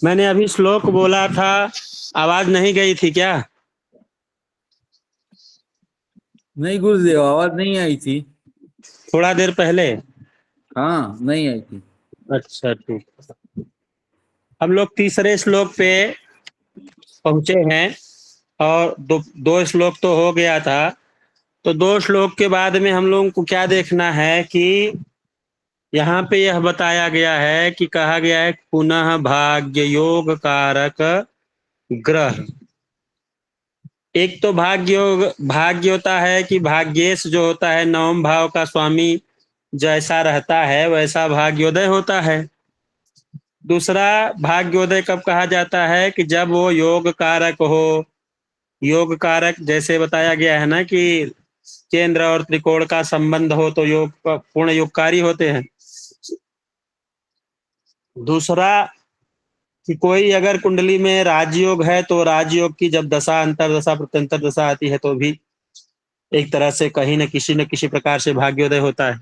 मैंने अभी श्लोक बोला था, आवाज नहीं गई थी क्या? नहीं गुरुदेव, आवाज नहीं आई थी। थोड़ा देर पहले। हाँ, नहीं आई थी। अच्छा ठीक। हम लोग तीसरे श्लोक पे पहुंचे हैं और दो श्लोक तो हो गया था। तो दो श्लोक के बाद में हम लोगों को क्या देखना है कि यहाँ पे यह बताया गया है कि कहा गया है पुनः भाग्य योग कारक ग्रह। एक तो भाग्य होता है कि भाग्येश जो होता है नवम भाव का स्वामी जैसा रहता है वैसा भाग्योदय होता है। दूसरा, भाग्योदय कब कहा जाता है कि जब वो योग कारक हो। योग कारक जैसे बताया गया है ना कि केंद्र और त्रिकोण का संबंध हो तो योग पूर्ण योगकारी होते हैं। दूसरा कि कोई अगर कुंडली में राजयोग है तो राजयोग की जब दशा अंतरदशा प्रत्यंतर दशा आती है तो भी एक तरह से कहीं न किसी प्रकार से भाग्योदय होता है।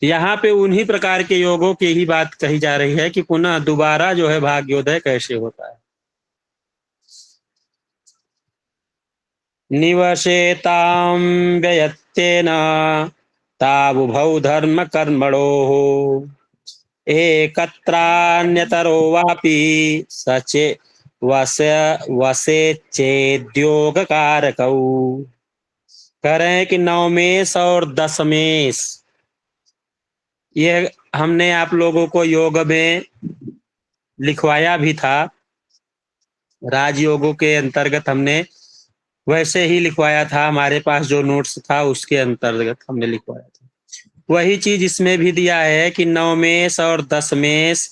यहाँ पे उन्हीं प्रकार के योगों की ही बात कही जा रही है कि पुनः दोबारा जो है भाग्योदय कैसे होता है। निवसेतां व्ययत्तेन तावुभौ धर्म कर्मणोः एकत्रान्यतरो वापि सचे वसे चेद्योग कारकौ। कह रहे हैं कि नवमेश और दशमेश ये हमने आप लोगों को योग में लिखवाया भी था। राजयोगों के अंतर्गत हमने वैसे ही लिखवाया था, हमारे पास जो नोट्स था उसके अंतर्गत हमने लिखवाया था। वही चीज इसमें भी दिया है कि नवमेश और दशमेश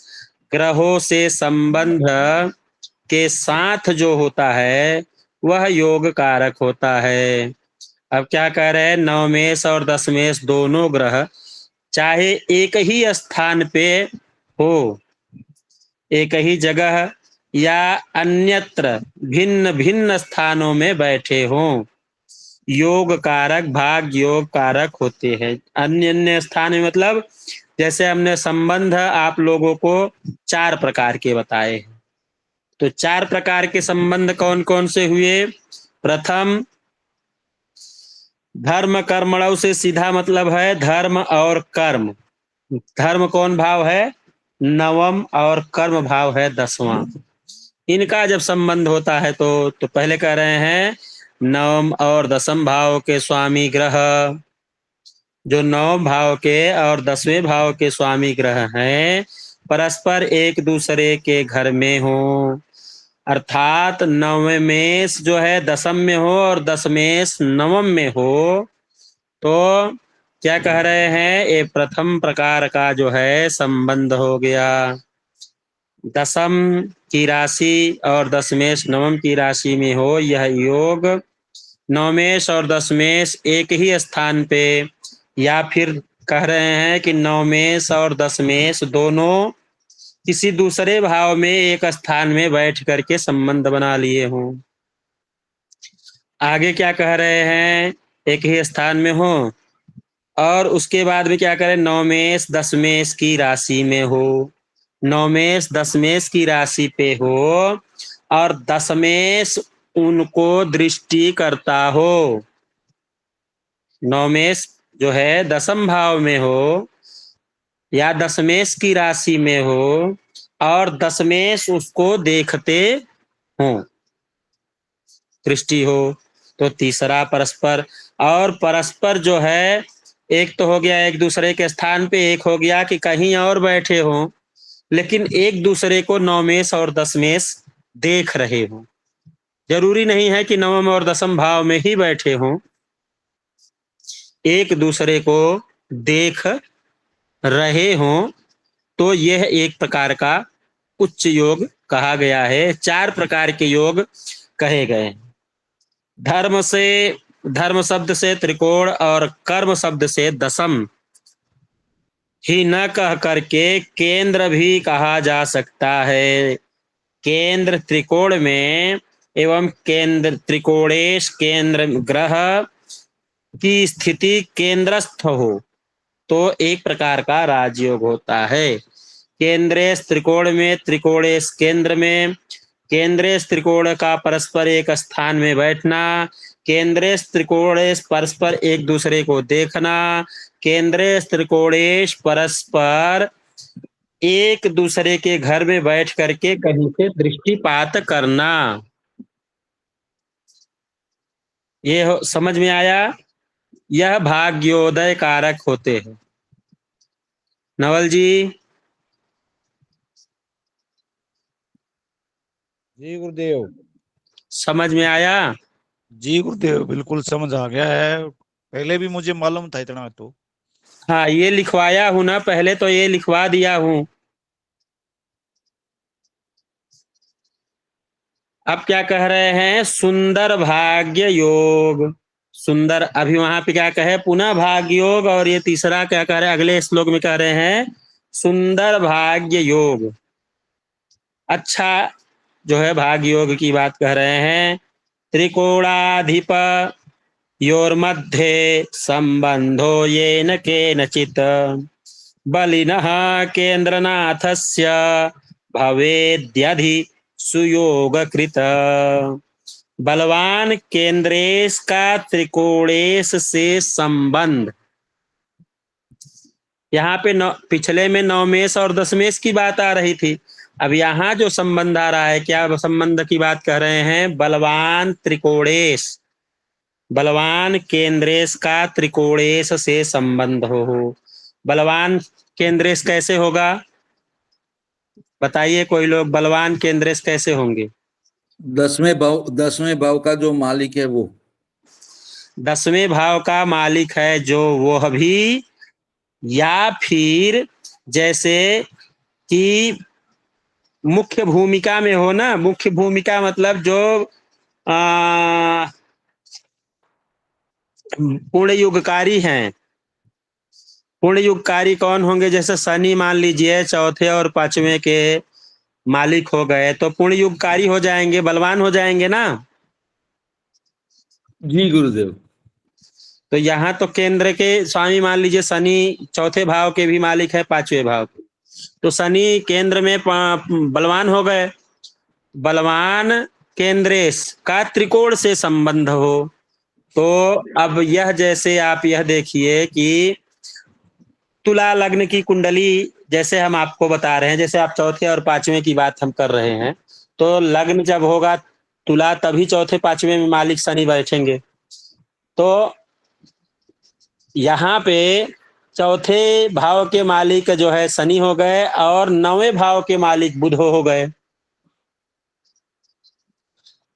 ग्रहों से संबंध के साथ जो होता है वह योग कारक होता है। अब क्या कह रहे हैं, नवमेश और दशमेश दोनों ग्रह चाहे एक ही स्थान पे हो, एक ही जगह या अन्यत्र भिन्न भिन्न स्थानों में बैठे हों, योग कारक भाग योग कारक होते हैं। अन्य अन्य स्थान में मतलब जैसे हमने संबंध आप लोगों को 4 प्रकार के बताए हैं। तो 4 प्रकार के संबंध कौन कौन से हुए? प्रथम, धर्म कर्मणव से सीधा मतलब है धर्म और कर्म। धर्म कौन भाव है? नवम, और कर्म भाव है 10वां। इनका जब संबंध होता है तो पहले कह रहे हैं नवम और दसम भाव के स्वामी ग्रह, जो 9 भाव के और 10वें भाव के स्वामी ग्रह हैं, परस्पर एक दूसरे के घर में हो। अर्थात नवमेश जो है दसम में हो और दशमेश नवम में हो, तो क्या कह रहे हैं, ये प्रथम प्रकार का जो है संबंध हो गया। दसम की राशि और दशमेश नवम की राशि में हो, यह योग नवमेश और दशमेश एक ही स्थान पे, या फिर कह रहे हैं कि नवमेश और दशमेश दोनों किसी दूसरे भाव में एक स्थान में बैठ करके संबंध बना लिए हों। आगे क्या कह रहे हैं, एक ही स्थान में हो और उसके बाद में क्या करें, नवमेश दशमेश की राशि में हो। नवमेश दशमेश की राशि पे हो और दशमेश उनको दृष्टि करता हो। नवमेश जो है दसम भाव में हो या दशमेश की राशि में हो और दशमेश उसको देखते हो, दृष्टि हो। तो तीसरा परस्पर, और परस्पर जो है एक तो हो गया एक दूसरे के स्थान पे, एक हो गया कि कहीं और बैठे हों लेकिन एक दूसरे को नवमेश और दशमेश देख रहे हों। जरूरी नहीं है कि नवम और दसम भाव में ही बैठे हों, एक दूसरे को देख रहे हों, तो यह एक प्रकार का उच्च योग कहा गया है। 4 प्रकार के योग कहे गए। धर्म शब्द से त्रिकोण और कर्म शब्द से दसम ही न कह करके केंद्र भी कहा जा सकता है। केंद्र त्रिकोण में एवं केंद्र त्रिकोणेश केंद्र ग्रह की स्थिति केंद्रस्थ हो तो एक प्रकार का राजयोग होता है। केंद्रेश त्रिकोण में, त्रिकोणेश केंद्र में, केंद्रेश त्रिकोण का परस्पर एक स्थान में बैठना, केंद्रेश त्रिकोणेश परस्पर एक दूसरे को देखना, केंद्रेश त्रिकोणेश परस्पर एक दूसरे के घर में बैठ करके कहीं से दृष्टिपात करना। समझ में आया? यह भाग्योदय कारक होते हैं। नवल जी? जी गुरुदेव। समझ में आया? जी गुरुदेव, बिल्कुल समझ आ गया है। पहले भी मुझे मालूम था इतना तो। हाँ, ये लिखवाया हूं ना, पहले तो ये लिखवा दिया हूं। अब क्या कह रहे हैं? सुंदर भाग्य योग। सुंदर, अभी वहां पे क्या कहे? पुनः भाग्य योग। और ये तीसरा क्या कह रहे हैं? अगले श्लोक में कह रहे हैं सुंदर भाग्य योग। अच्छा जो है भाग्य योग की बात कह रहे हैं। त्रिकोणाधिप योर्मध्ये संबंधो येन केनचित् बलिनः केन्द्रनाथस्य भवेद्यधि सुयोगकृत। बलवान केंद्रेश का त्रिकोणेश से संबंध। यहाँ पे पिछले में नवमेश और दशमेश की बात आ रही थी। अब यहाँ जो संबंध आ रहा है, क्या संबंध की बात कह रहे हैं? बलवान त्रिकोणेश, बलवान केंद्रेश का त्रिकोणेश से संबंध हो। बलवान केंद्रेश कैसे होगा? बताइए कोई लोग, बलवान केंद्रेश कैसे होंगे? 10वें भाव का जो मालिक है वो। 10वें भाव का मालिक है जो, वो भी, या फिर जैसे कि मुख्य भूमिका में हो ना। मुख्य भूमिका मतलब जो पूर्ण युगकारी हैं। पूर्ण युगकारी कौन होंगे? जैसे शनि मान लीजिए चौथे और पांचवें के मालिक हो गए तो पूर्ण युगकारी हो जाएंगे, बलवान हो जाएंगे ना। जी गुरुदेव। तो यहाँ तो केंद्र के स्वामी मान लीजिए शनि चौथे भाव के भी मालिक है, पांचवें भाव के। तो शनि केंद्र में बलवान हो गए। बलवान केंद्रेश का त्रिकोण से संबंध हो तो अब यह, जैसे आप यह देखिए कि तुला लग्न की कुंडली, जैसे हम आपको बता रहे हैं, जैसे आप चौथे और पांचवें की बात हम कर रहे हैं, तो लग्न जब होगा तुला, तभी चौथे पांचवें में मालिक शनि बैठेंगे। तो यहाँ पे चौथे भाव के मालिक जो है शनि हो गए और 9वें भाव के मालिक बुध हो गए।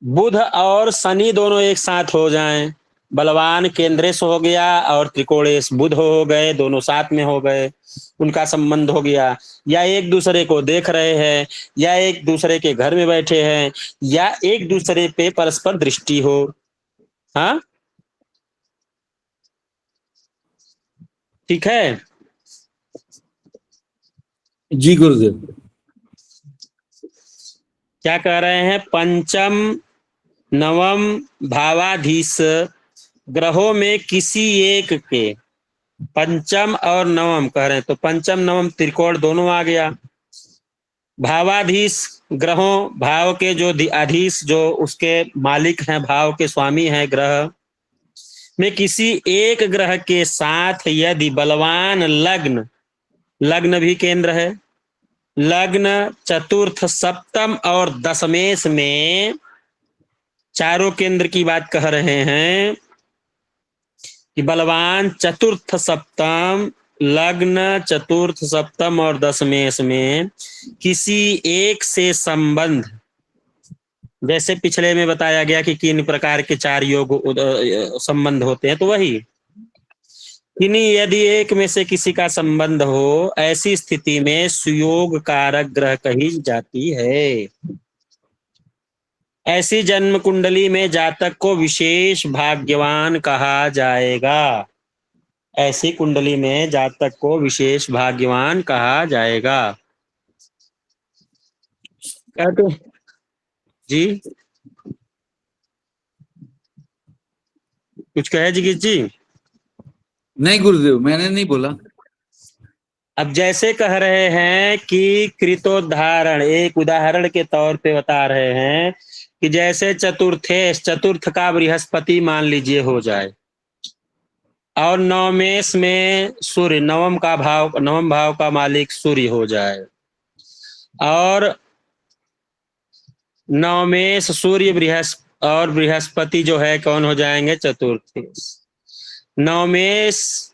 बुध और शनि दोनों एक साथ हो जाएं, बलवान केंद्रेश हो गया और त्रिकोणेश बुध हो गए, दोनों साथ में हो गए, उनका संबंध हो गया। या एक दूसरे को देख रहे हैं, या एक दूसरे के घर में बैठे हैं, या एक दूसरे पे परस्पर दृष्टि हो। हाँ ठीक है। जी गुरुदेव। क्या कह रहे हैं? पंचम नवम भावाधीश ग्रहों में किसी एक के, पंचम और नवम कह रहे हैं, तो पंचम नवम त्रिकोण दोनों आ गया। भावाधीश ग्रहों, भाव के जो अधीश, जो उसके मालिक हैं, भाव के स्वामी हैं ग्रह में किसी एक ग्रह के साथ यदि बलवान लग्न, लग्न भी केंद्र है, लग्न चतुर्थ सप्तम और दशमेश में, चारों केंद्र की बात कह रहे हैं कि बलवान चतुर्थ सप्तम, लग्न चतुर्थ सप्तम और दशमेश में किसी एक से संबंध, जैसे पिछले में बताया गया कि किन प्रकार के 4 योग संबंध होते हैं, तो वही किन्हीं यदि एक में से किसी का संबंध हो, ऐसी स्थिति में सुयोग कारक ग्रह कही जाती है। ऐसी जन्म कुंडली में जातक को विशेष भाग्यवान कहा जाएगा। ऐसी कुंडली में जातक को विशेष भाग्यवान कहा जाएगा। क्या तो जी कुछ कहे जी? नहीं गुरुदेव, मैंने नहीं बोला। अब जैसे कह रहे हैं कि कृतोदाहरण, एक उदाहरण के तौर पे बता रहे हैं कि जैसे चतुर्थेश, चतुर्थ का बृहस्पति मान लीजिए हो जाए, और नवमेश में सूर्य, नवम भाव का मालिक सूर्य हो जाए, और नवमेश सूर्य और बृहस्पति जो है कौन हो जाएंगे, चतुर्थेश। नवमेश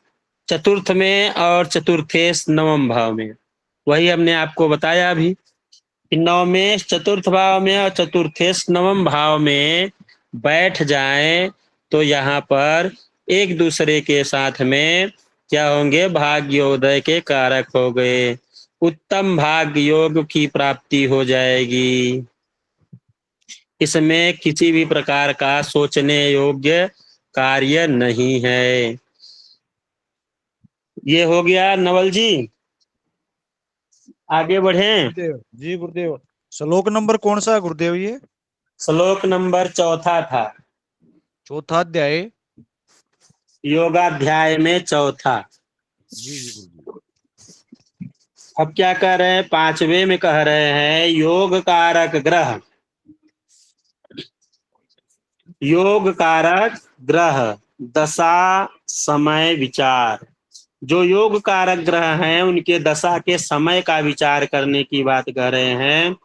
चतुर्थ में और चतुर्थेश नवम भाव में, वही हमने आपको बताया अभी कि नवमेश चतुर्थ भाव में और चतुर्थेश नवम भाव में बैठ जाएं तो यहाँ पर एक दूसरे के साथ में क्या होंगे, भाग्योदय के कारक हो गए, उत्तम भाग्य योग की प्राप्ति हो जाएगी। इसमें किसी भी प्रकार का सोचने योग्य कार्य नहीं है। ये हो गया नवल जी, आगे बढ़ें। गुरुदेव जी, गुरुदेव श्लोक नंबर कौन सा है गुरुदेव ये? श्लोक नंबर 4 था, चौथा अध्याय। योगाध्याय में 4। जी जी गुरुदेव। अब क्या कह रहे हैं, 5वें में कह रहे हैं योग कारक ग्रह, योग कारक ग्रह दशा समय विचार। जो योग कारक ग्रह हैं उनके दशा के समय का विचार करने की बात कह रहे हैं।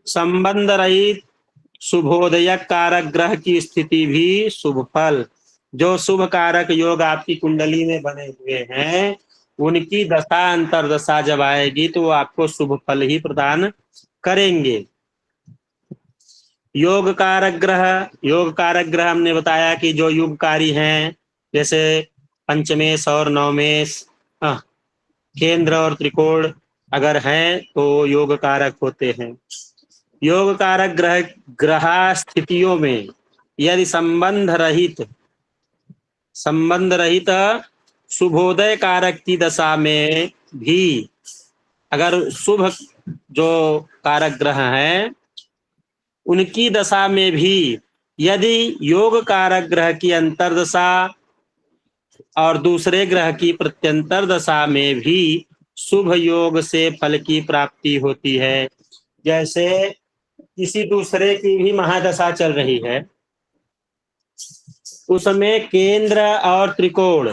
संबंध रहित शुभोदयक कारक ग्रह की स्थिति भी शुभ फल, जो शुभ कारक योग आपकी कुंडली में बने हुए हैं उनकी दशा अंतरदशा जब आएगी तो वो आपको शुभ फल ही प्रदान करेंगे। योग कारक ग्रह हमने बताया कि जो युगकारी हैं, जैसे पंचमेश और नवमेश, केंद्र और त्रिकोण अगर हैं तो योग कारक होते हैं। योग कारक ग्रह स्थितियों में यदि संबंध रहित शुभोदय कारक की दशा में भी अगर शुभ जो कारक ग्रह हैं उनकी दशा में भी यदि योग कारक ग्रह की अंतरदशा और दूसरे ग्रह की प्रत्यंतर दशा में भी शुभ योग से फल की प्राप्ति होती है। जैसे किसी दूसरे की भी महादशा चल रही है, उसमें केंद्र और त्रिकोण,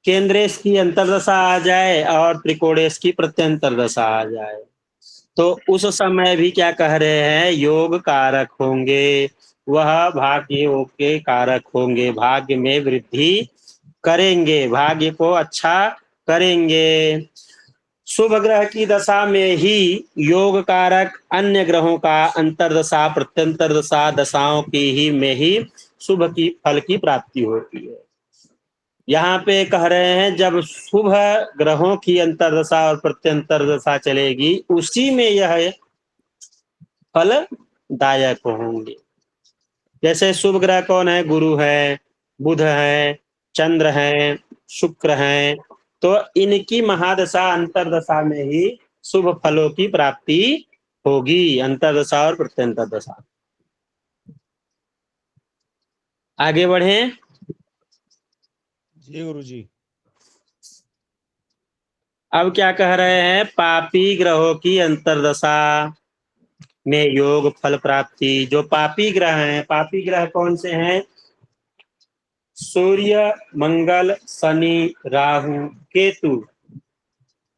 केंद्रेश की अंतरदशा आ जाए और त्रिकोणेश की प्रत्यंतर दशा आ जाए तो उस समय भी क्या कह रहे हैं, योग कारक होंगे, वह भाग्य योग के कारक होंगे, भाग्य में वृद्धि करेंगे, भाग्य को अच्छा करेंगे। शुभ ग्रह की दशा में ही योग कारक अन्य ग्रहों का अंतरदशा प्रत्यंतर दशाओं की ही में ही शुभ की फल की प्राप्ति होती है। यहाँ पे कह रहे हैं जब शुभ ग्रहों की अंतरदशा और प्रत्यंतर दशा चलेगी उसी में यह फलदायक होंगे। जैसे शुभ ग्रह कौन है, गुरु है, बुध है, चंद्र है, शुक्र है, तो इनकी महादशा अंतरदशा में ही शुभ फलों की प्राप्ति होगी, अंतरदशा और प्रत्यंतर दशा। आगे बढ़ें। जी गुरु जी। अब क्या कह रहे हैं, पापी ग्रहों की अंतरदशा में योग फल प्राप्ति। जो पापी ग्रह हैं, पापी ग्रह कौन से हैं, सूर्य, मंगल, शनि, राहु, केतु,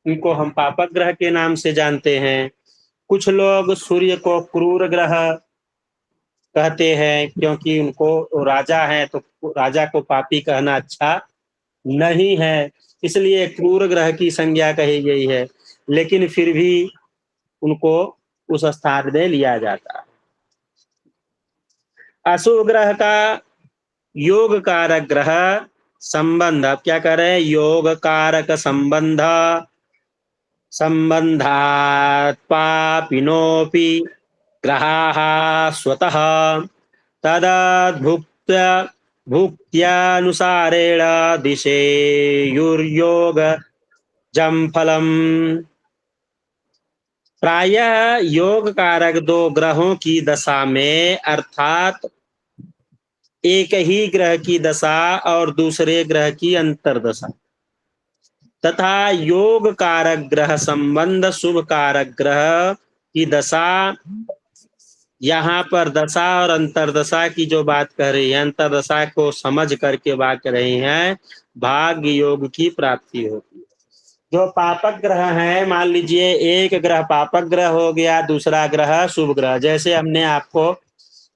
इनको हम पापक ग्रह के नाम से जानते हैं। कुछ लोग सूर्य को क्रूर ग्रह कहते हैं क्योंकि उनको राजा है तो राजा को पापी कहना अच्छा नहीं है, इसलिए क्रूर ग्रह की संज्ञा कही गई है, लेकिन फिर भी उनको उस स्थान में लिया जाता है। अशुभ ग्रह का योग कारक ग्रह संबंध, अब क्या कर रहे हैं, योग कारक संबंधात् पापिनोपि ग्रहाः स्वतः भुक्त्यानुसारेण दिशेयुर्योगजं फलम्। प्रायः योग कारक दो ग्रहों की दशा में, अर्थात एक ही ग्रह की दशा और दूसरे ग्रह की अंतरदशा, तथा योग कारक ग्रह संबंध शुभ कारक ग्रह की दशा, यहाँ पर दशा और अंतरदशा की जो बात कर रही है, अंतरदशा को समझ करके बात कर रही है, भाग्य योग की प्राप्ति होती है। जो पापक ग्रह है, मान लीजिए एक ग्रह पापक ग्रह हो गया, दूसरा ग्रह शुभ ग्रह। जैसे हमने आपको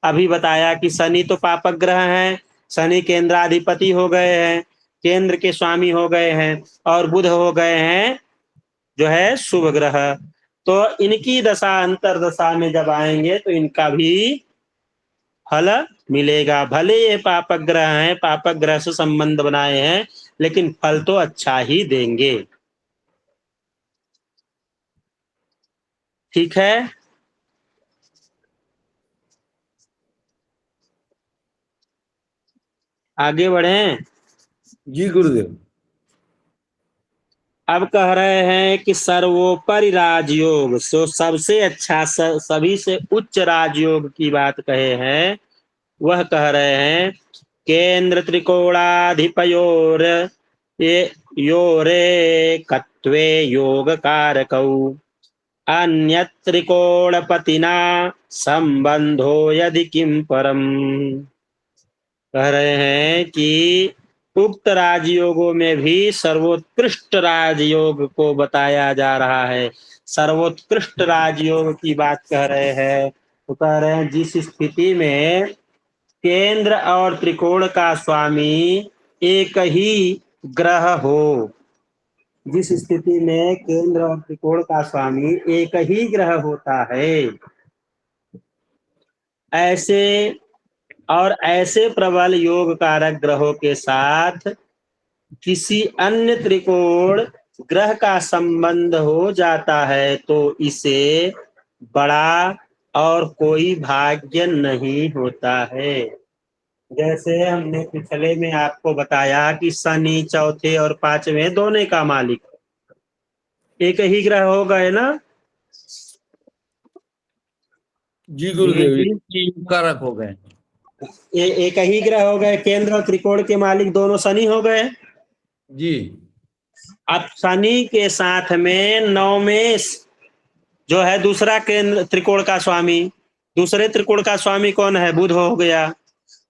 अभी बताया कि शनि तो पापक ग्रह है, शनि केंद्राधिपति हो गए हैं, केंद्र के स्वामी हो गए हैं, और बुध हो गए हैं जो है शुभ ग्रह। तो इनकी दशा अंतरदशा में जब आएंगे तो इनका भी फल मिलेगा। भले ये पापक ग्रह हैं, पापक ग्रह से संबंध बनाए हैं, लेकिन फल तो अच्छा ही देंगे। ठीक है, आगे बढ़ें। जी गुरुदेव। अब कह रहे हैं कि सर्वोपरि राजयोग, सो सबसे अच्छा सभी से उच्च राजयोग की बात कहे हैं, वह कह रहे हैं केंद्र त्रिकोणाधिपयोर ये योरे कत्वे योग कारकौ अन्यत्रिकोणपतिना संबंधो यदि किम परम। कह रहे हैं कि उक्त राजयोगों में भी सर्वोत्कृष्ट राजयोग को बताया जा रहा है। सर्वोत्कृष्ट राजयोग की बात कह रहे हैं, तो कह रहे हैं जिस स्थिति में केंद्र और त्रिकोण का स्वामी एक ही ग्रह हो, जिस स्थिति में केंद्र और त्रिकोण का स्वामी एक ही ग्रह होता है, ऐसे और ऐसे प्रबल योग कारक ग्रहों के साथ किसी अन्य त्रिकोण ग्रह का संबंध हो जाता है तो इसे बड़ा और कोई भाग्य नहीं होता है। जैसे हमने पिछले में आपको बताया कि शनि चौथे और पांचवें दोनों का मालिक एक ही ग्रह हो गए ना। जी गुरुदेव, जी, ये कारक हो गए। एक ही ग्रह हो गए, केंद्र और त्रिकोण के मालिक दोनों शनि हो गए। जी। अब शनि के साथ में नवमेश जो है दूसरा केंद्र त्रिकोण का स्वामी, दूसरे त्रिकोण का स्वामी कौन है? बुध हो गया।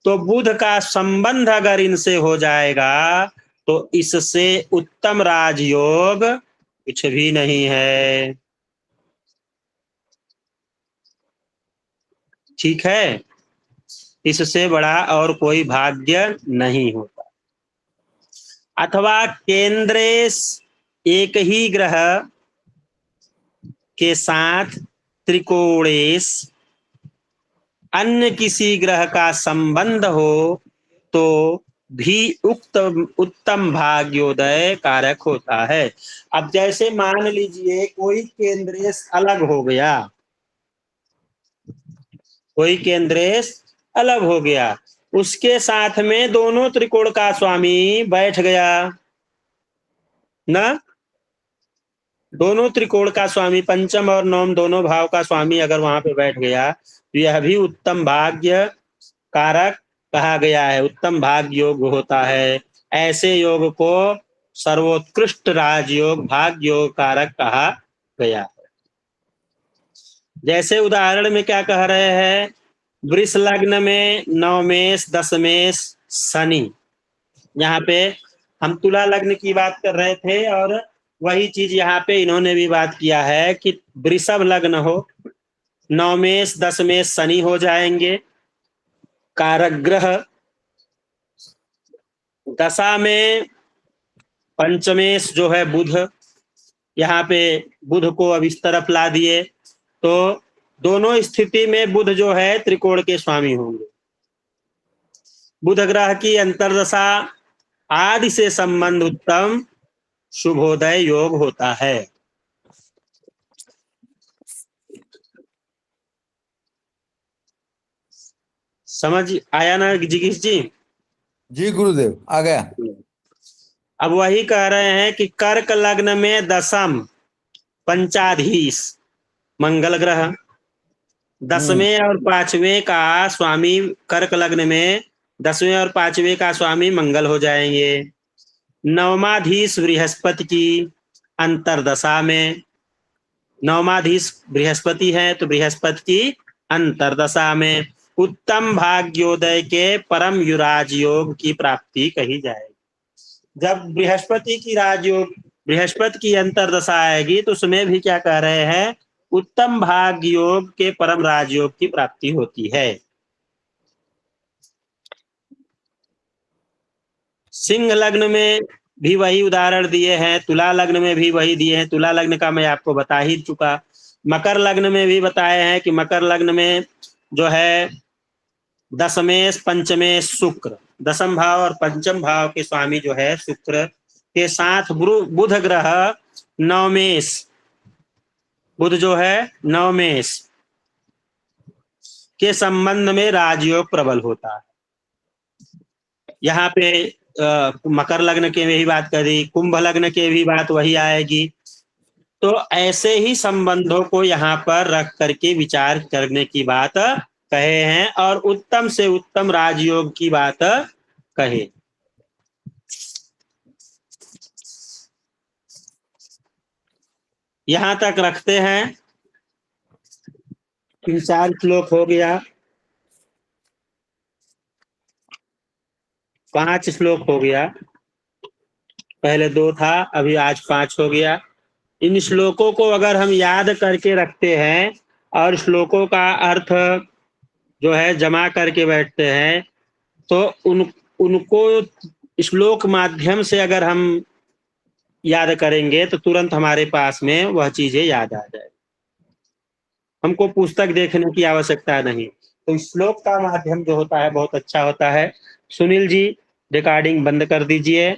तो बुध का संबंध अगर इनसे हो जाएगा तो इससे उत्तम राजयोग कुछ भी नहीं है। ठीक है, इससे बड़ा और कोई भाग्य नहीं होता। अथवा केंद्रेश एक ही ग्रह के साथ त्रिकोणेश अन्य किसी ग्रह का संबंध हो तो भी उत्तम भाग्योदय कारक होता है। अब जैसे मान लीजिए कोई केंद्रेश अलग हो गया, कोई केंद्रेश अलग हो गया, उसके साथ में दोनों त्रिकोण का स्वामी बैठ गया ना, दोनों त्रिकोण का स्वामी पंचम और नवम दोनों भाव का स्वामी अगर वहां पे बैठ गया तो यह भी उत्तम भाग्य कारक कहा गया है, उत्तम भाग्य योग होता है। ऐसे योग को सर्वोत्कृष्ट राजयोग भाग्य योग कारक कहा गया है। जैसे उदाहरण में क्या कह रहे हैं, वृष लग्न में नवमेश दशमेश शनि, यहाँ पे हम तुला लग्न की बात कर रहे थे और वही चीज यहाँ पे इन्होंने भी बात किया है कि वृषभ लग्न हो, नवमेश दशमेश शनि हो जाएंगे कारक ग्रह। दशा में पंचमेश जो है बुध, यहाँ पे बुध को अब इस तरफ ला दिए तो दोनों स्थिति में बुध जो है त्रिकोण के स्वामी होंगे। बुध ग्रह की अंतरदशा आदि से संबंध उत्तम शुभोदय योग होता है। समझ आया ना जिगीश जी? जी गुरुदेव, आ गया। अब वही कह रहे हैं कि कर्क लग्न में दशम पंचाधीश मंगल ग्रह, दसवें और पांचवें का स्वामी कर्क लग्न में दसवें और पांचवें का स्वामी मंगल हो जाएंगे। नवमाधीश बृहस्पति की अंतरदशा में, नवमाधीश बृहस्पति है तो बृहस्पति की अंतरदशा में उत्तम भाग्योदय के परम युराज योग की प्राप्ति कही जाएगी। जब बृहस्पति की राजयोग, बृहस्पति की अंतरदशा आएगी तो उसमें भी क्या कह रहे हैं, उत्तम भाग्य योग के परम राजयोग की प्राप्ति होती है। सिंह लग्न में भी वही उदाहरण दिए हैं, तुला लग्न में भी वही दिए हैं। तुला लग्न का मैं आपको बता ही चुका। मकर लग्न में भी बताए हैं कि मकर लग्न में जो है दशमेश पंचमेश शुक्र, दशम भाव और पंचम भाव के स्वामी जो है शुक्र के साथ बुध ग्रह नवमेश, बुध जो है नवमेश के संबंध में राजयोग प्रबल होता है। यहाँ पे मकर लग्न के भी बात करी, कुंभ लग्न के भी बात वही आएगी। तो ऐसे ही संबंधों को यहाँ पर रख करके विचार करने की बात कहे हैं और उत्तम से उत्तम राजयोग की बात कहे। यहाँ तक रखते हैं। 3-4 श्लोक हो गया, 5 श्लोक हो गया, पहले 2 था, अभी आज 5 हो गया। इन श्लोकों को अगर हम याद करके रखते हैं और श्लोकों का अर्थ जो है जमा करके बैठते हैं तो उनको श्लोक माध्यम से अगर हम याद करेंगे तो तुरंत हमारे पास में वह चीजें याद आ जाए। हमको पुस्तक देखने की आवश्यकता नहीं, तो श्लोक का माध्यम जो होता है बहुत अच्छा होता है। सुनील जी रिकॉर्डिंग बंद कर दीजिए।